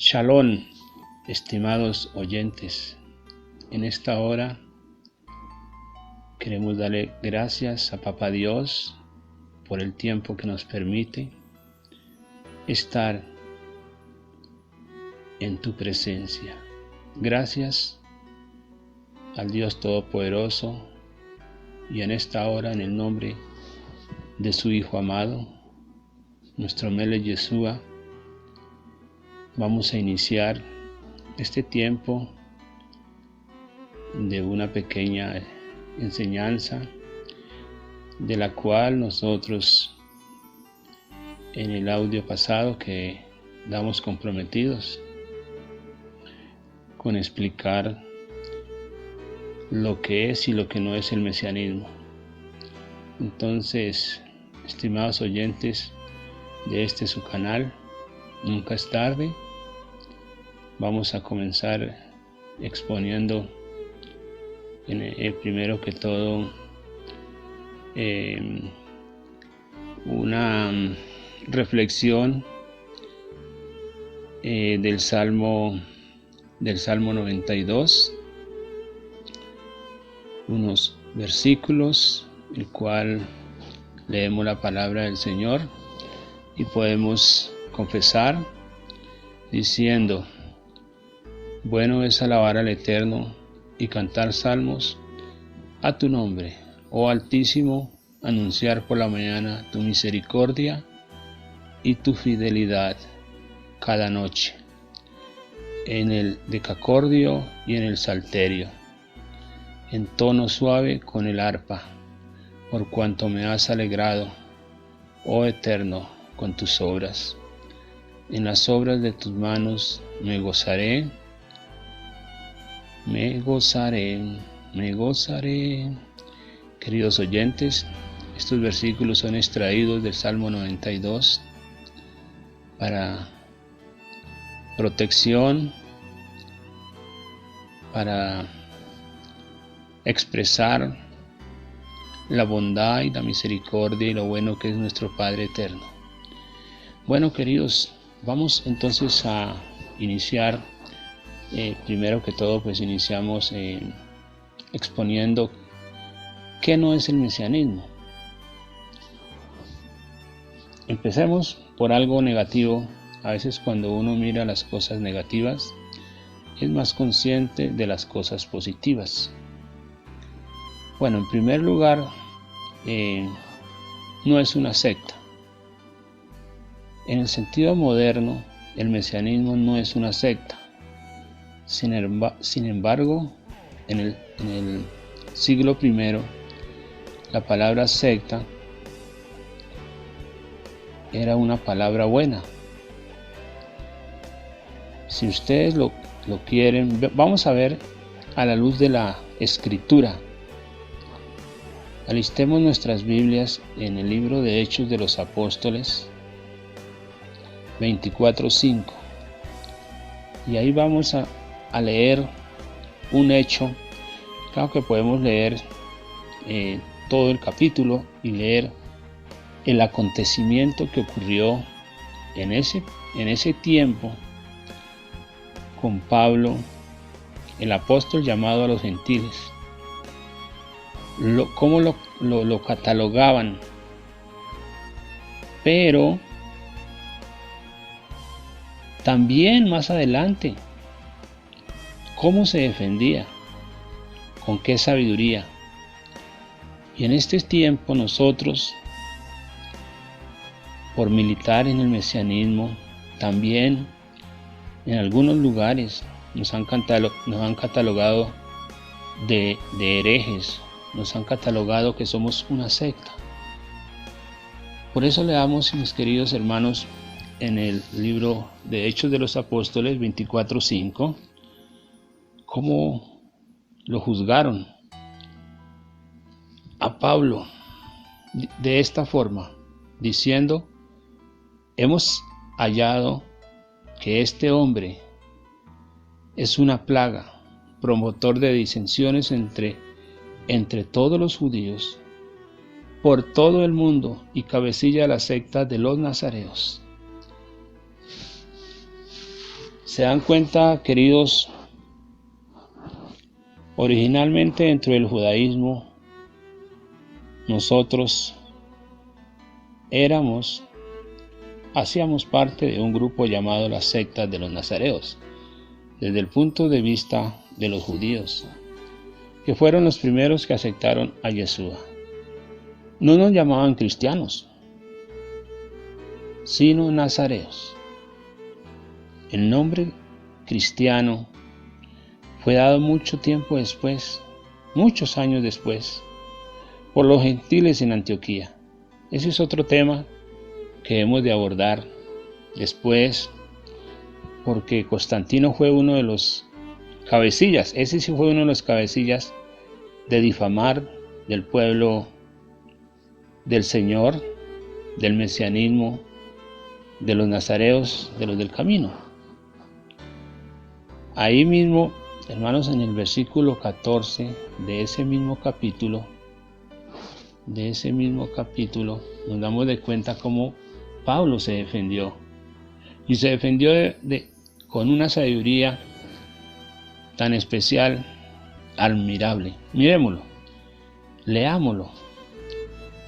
Shalom, estimados oyentes. En esta hora queremos darle gracias a Papá Dios por el tiempo que nos permite estar en tu presencia. Gracias al Dios Todopoderoso, y en esta hora, en el nombre de su Hijo amado, nuestro Melech Yeshua, vamos a iniciar este tiempo de una pequeña enseñanza, de la cual nosotros en el audio pasado que damos comprometidos con explicar lo que es y lo que no es el mesianismo. Entonces, estimados oyentes de este su canal, Nunca es tarde, vamos a comenzar exponiendo primero que todo una reflexión del Salmo 92, unos versículos, el cual leemos la palabra del Señor y podemos confesar diciendo: bueno es alabar al Eterno y cantar salmos a tu nombre, oh Altísimo, anunciar por la mañana tu misericordia y tu fidelidad cada noche, en el decacordio y en el salterio, en tono suave con el arpa, por cuanto me has alegrado, oh Eterno, con tus obras. En las obras de tus manos me gozaré, me gozaré, me gozaré. Queridos oyentes, estos versículos son extraídos del Salmo 92 para protección, para expresar la bondad y la misericordia y lo bueno que es nuestro Padre Eterno. Bueno, queridos, vamos entonces a iniciar. Primero que todo, pues iniciamos exponiendo qué no es el mesianismo. Empecemos por algo negativo. A veces cuando uno mira las cosas negativas, es más consciente de las cosas positivas. Bueno, en primer lugar, no es una secta. En el sentido moderno, el mesianismo no es una secta. Sin embargo, en el siglo I, la palabra secta era una palabra buena. Si ustedes lo quieren, vamos a ver a la luz de la Escritura. Alistemos nuestras Biblias en el libro de Hechos de los Apóstoles 24:5, y ahí vamos a leer un hecho. Claro que podemos leer todo el capítulo y leer el acontecimiento que ocurrió en ese tiempo con Pablo, el apóstol llamado a los gentiles. Cómo lo catalogaban, pero también más adelante cómo se defendía, con qué sabiduría. Y en este tiempo nosotros, por militar en el mesianismo, también en algunos lugares nos han catalogado de herejes, nos han catalogado que somos una secta. Por eso leamos, mis queridos hermanos, en el libro de Hechos de los Apóstoles 24:5, cómo lo juzgaron a Pablo de esta forma, diciendo: hemos hallado que este hombre es una plaga, promotor de disensiones entre todos los judíos por todo el mundo y cabecilla de la secta de los nazareos. ¿Se dan cuenta, queridos? Originalmente dentro del judaísmo, nosotros hacíamos parte de un grupo llamado las sectas de los nazareos, desde el punto de vista de los judíos, que fueron los primeros que aceptaron a Yeshua. No nos llamaban cristianos, sino nazareos. El nombre cristiano fue dado mucho tiempo después, muchos años después, por los gentiles en Antioquía. Ese es otro tema que hemos de abordar después, porque Constantino fue uno de los cabecillas, ese sí fue uno de los cabecillas de difamar del pueblo del Señor, del mesianismo, de los nazareos, de los del camino. Ahí mismo, hermanos, en el versículo 14 de ese mismo capítulo, nos damos de cuenta cómo Pablo se defendió. Y se defendió con una sabiduría tan especial, admirable. Miremoslo, leámoslo.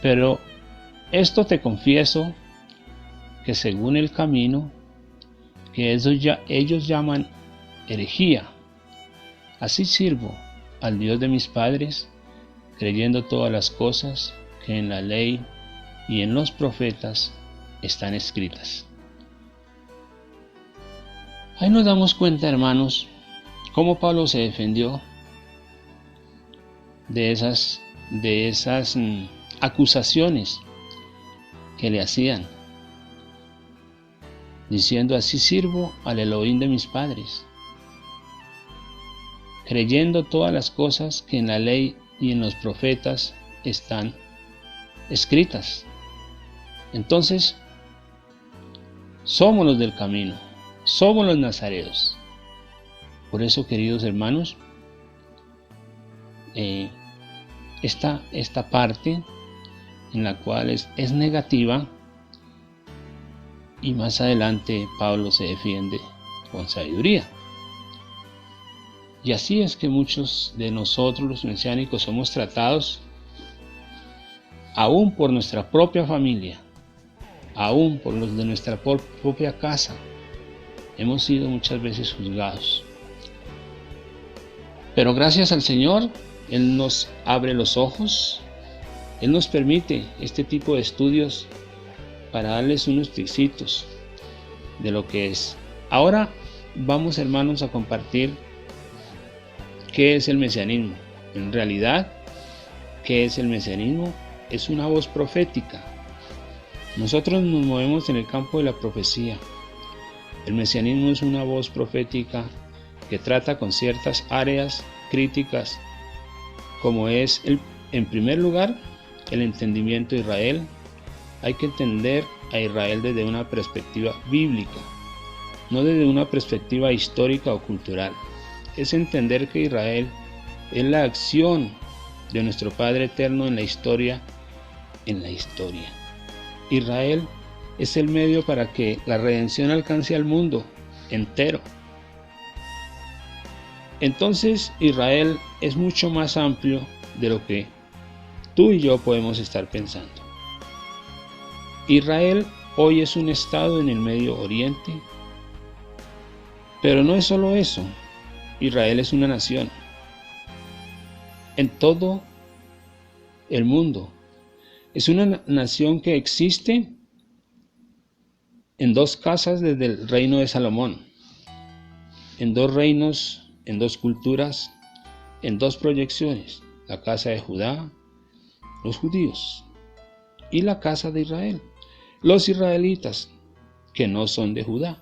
Pero esto te confieso, que según el camino, que ellos llaman herejía, así sirvo al Dios de mis padres, creyendo todas las cosas que en la ley y en los profetas están escritas. Ahí nos damos cuenta, hermanos, cómo Pablo se defendió de esas acusaciones que le hacían, diciendo: así sirvo al Elohim de mis padres, creyendo todas las cosas que en la ley y en los profetas están escritas. Entonces, somos los del camino, somos los nazareos. Por eso, queridos hermanos, esta parte en la cual es negativa, y más adelante Pablo se defiende con sabiduría. Y así es que muchos de nosotros los mesiánicos somos tratados, aún por nuestra propia familia, aún por los de nuestra propia casa. Hemos sido muchas veces juzgados. Pero gracias al Señor, Él nos abre los ojos, Él nos permite este tipo de estudios para darles unos tipsitos de lo que es. Ahora vamos, hermanos, a compartir qué es el mesianismo. En realidad, ¿qué es el mesianismo? Es una voz profética. Nosotros nos movemos en el campo de la profecía. El mesianismo es una voz profética que trata con ciertas áreas críticas, como es, en primer lugar, el entendimiento de Israel. Hay que entender a Israel desde una perspectiva bíblica, no desde una perspectiva histórica o cultural. Es entender que Israel es la acción de nuestro Padre Eterno en la historia. Israel es el medio para que la redención alcance al mundo entero. Entonces, Israel es mucho más amplio de lo que tú y yo podemos estar pensando. Israel hoy es un estado en el Medio Oriente, pero no es solo eso. Israel es una nación en todo el mundo. Es una nación que existe en dos casas desde el reino de Salomón, en dos reinos, en dos culturas, en dos proyecciones: la casa de Judá, los judíos, y la casa de Israel, los israelitas, que no son de Judá.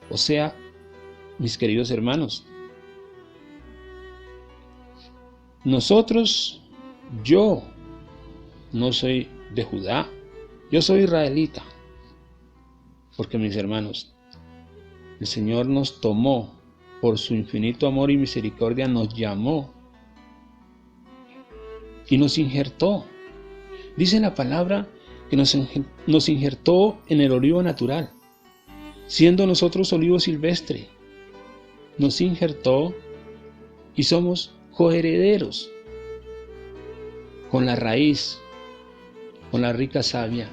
O sea, mis queridos hermanos, yo no soy de Judá, yo soy israelita, porque, mis hermanos, el Señor nos tomó por su infinito amor y misericordia, nos llamó y nos injertó. Dice la palabra que nos injertó en el olivo natural, siendo nosotros olivo silvestre. nos injertó y somos coherederos con la raíz, con la rica savia.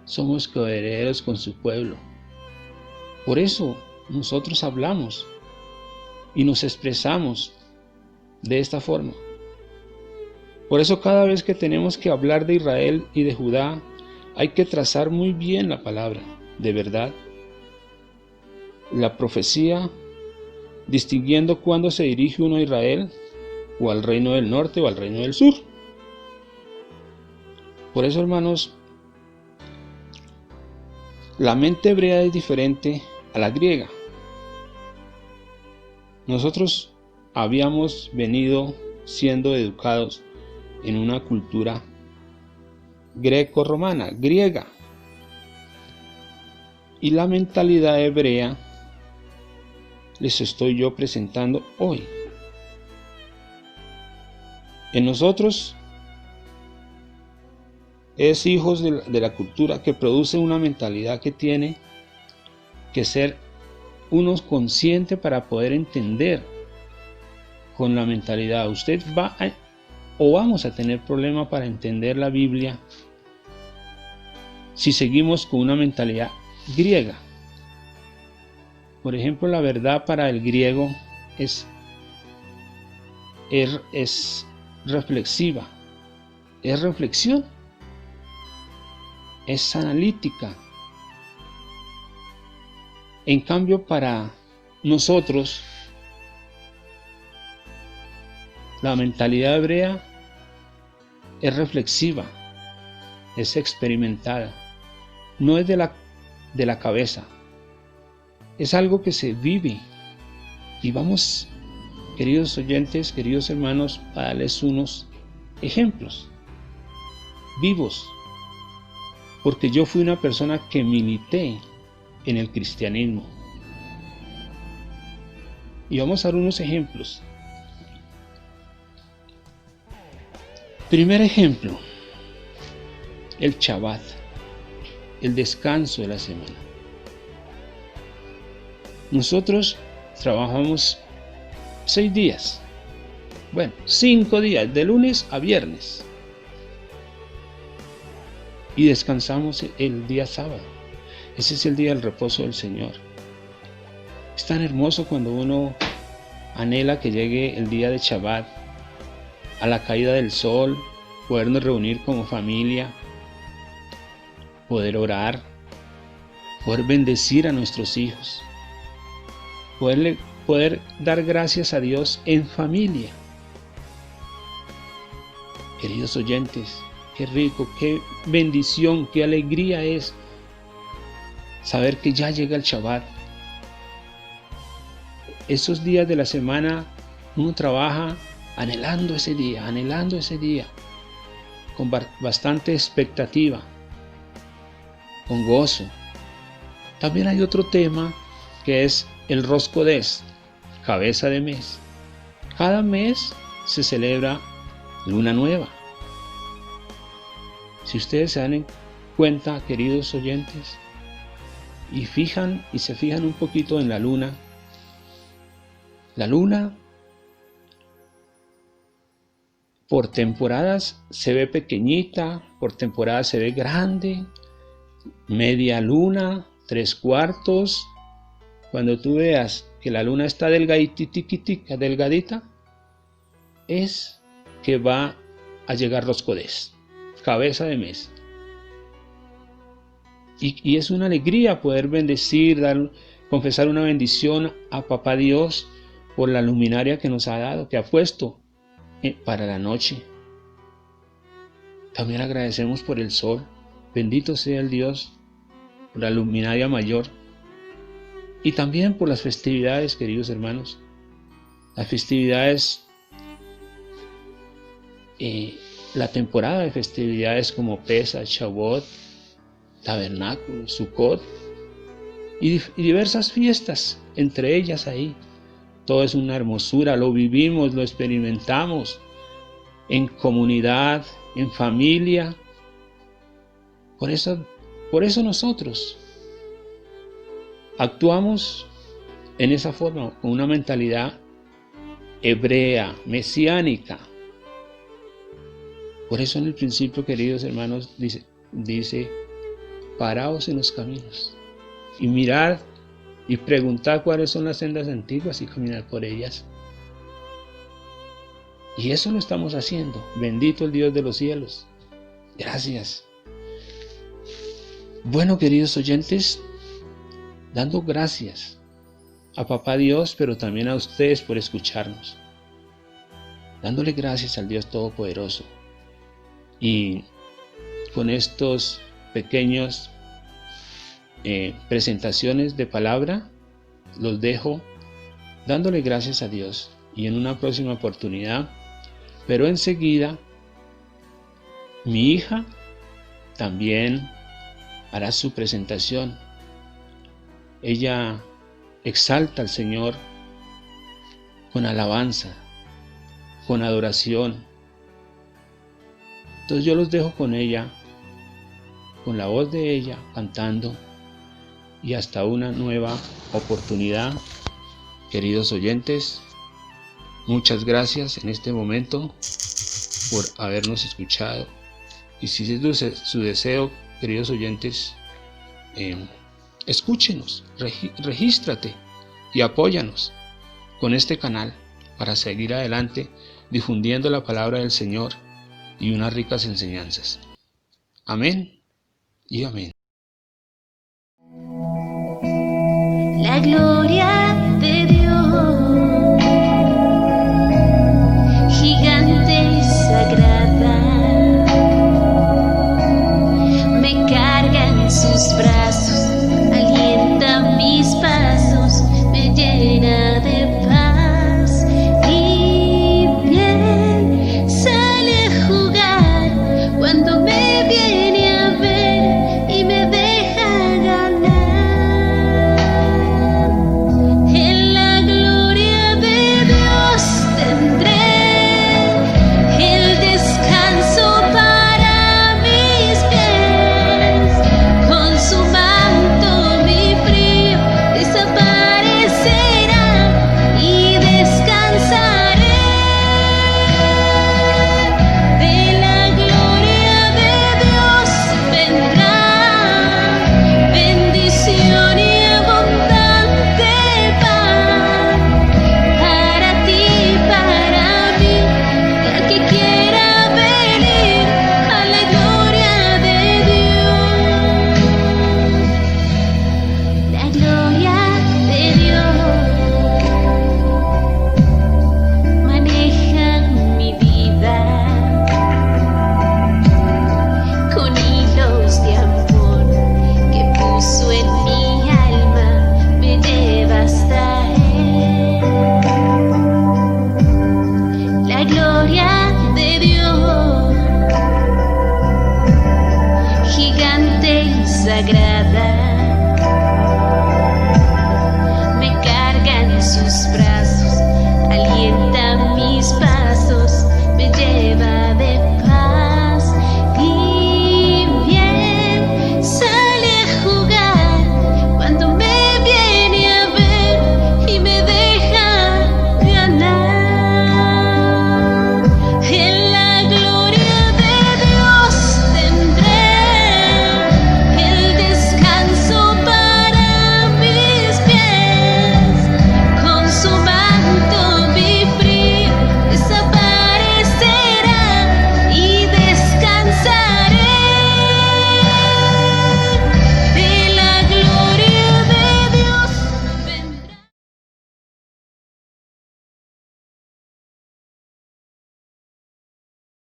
Somos coherederos con su pueblo. Por eso nosotros hablamos y nos expresamos de esta forma. Por eso cada vez que tenemos que hablar de Israel y de Judá, hay que trazar muy bien la palabra, de verdad. La profecía, distinguiendo cuándo se dirige uno a Israel, o al reino del norte o al reino del sur. Por eso, hermanos, la mente hebrea es diferente a la griega. Nosotros habíamos venido siendo educados en una cultura greco-romana, griega. Y la mentalidad hebrea les estoy yo presentando hoy. En nosotros es hijos de la cultura que produce una mentalidad que tiene que ser uno consciente para poder entender con la mentalidad. Usted vamos a tener problema para entender la Biblia si seguimos con una mentalidad griega. Por ejemplo, la verdad para el griego es reflexiva, es reflexión, es analítica. En cambio, para nosotros, la mentalidad hebrea es reflexiva, es experimentada, no es de la cabeza, es algo que se vive. Y vamos, queridos oyentes, queridos hermanos, a darles unos ejemplos vivos, porque yo fui una persona que milité en el cristianismo. Y vamos a dar unos ejemplos. Primer ejemplo, el Shabbat, el descanso de la semana. Nosotros trabajamos 6 días, 5 días, de lunes a viernes, y descansamos el día sábado. Ese es el día del reposo del Señor. Es tan hermoso cuando uno anhela que llegue el día de Shabbat, a la caída del sol, podernos reunir como familia, poder orar, poder bendecir a nuestros hijos, poder dar gracias a Dios en familia. Queridos oyentes, qué rico, qué bendición, qué alegría es saber que ya llega el Shabbat. Esos días de la semana uno trabaja anhelando ese día, con bastante expectativa, con gozo. También hay otro tema que es el Rosh Chodesh, cabeza de mes. Cada mes se celebra luna nueva. Si ustedes se dan cuenta, queridos oyentes, y se fijan un poquito en la luna por temporadas se ve pequeñita, por temporadas se ve grande, media luna, 3/4. Cuando tú veas que la luna está delgadita, es que va a llegar Rosh Chodesh, cabeza de mes. Y es una alegría poder bendecir, confesar una bendición a Papá Dios por la luminaria que nos ha dado, que ha puesto para la noche. También agradecemos por el sol. Bendito sea el Dios por la luminaria mayor. Y también por las festividades, queridos hermanos. Las festividades, la temporada de festividades como Pesach, Shavuot, Tabernáculo, Sukkot y diversas fiestas, entre ellas ahí. Todo es una hermosura, lo vivimos, lo experimentamos en comunidad, en familia. Por eso nosotros actuamos en esa forma, con una mentalidad hebrea, mesiánica. Por eso en el principio, queridos hermanos, dice, paraos en los caminos y mirad y preguntad cuáles son las sendas antiguas y caminar por ellas. Y eso lo estamos haciendo. Bendito el Dios de los cielos. Gracias. Bueno, queridos oyentes, dando gracias a Papá Dios, pero también a ustedes por escucharnos. Dándole gracias al Dios Todopoderoso. Y con estos pequeños presentaciones de palabra, los dejo dándole gracias a Dios. Y en una próxima oportunidad, pero enseguida, mi hija también hará su presentación. Ella exalta al Señor con alabanza, con adoración. Entonces yo los dejo con ella, con la voz de ella cantando, y hasta una nueva oportunidad. Queridos oyentes, muchas gracias en este momento por habernos escuchado. Y si es su deseo, queridos oyentes, escúchenos, regístrate y apóyanos con este canal para seguir adelante difundiendo la palabra del Señor y unas ricas enseñanzas. Amén y amén. La gloria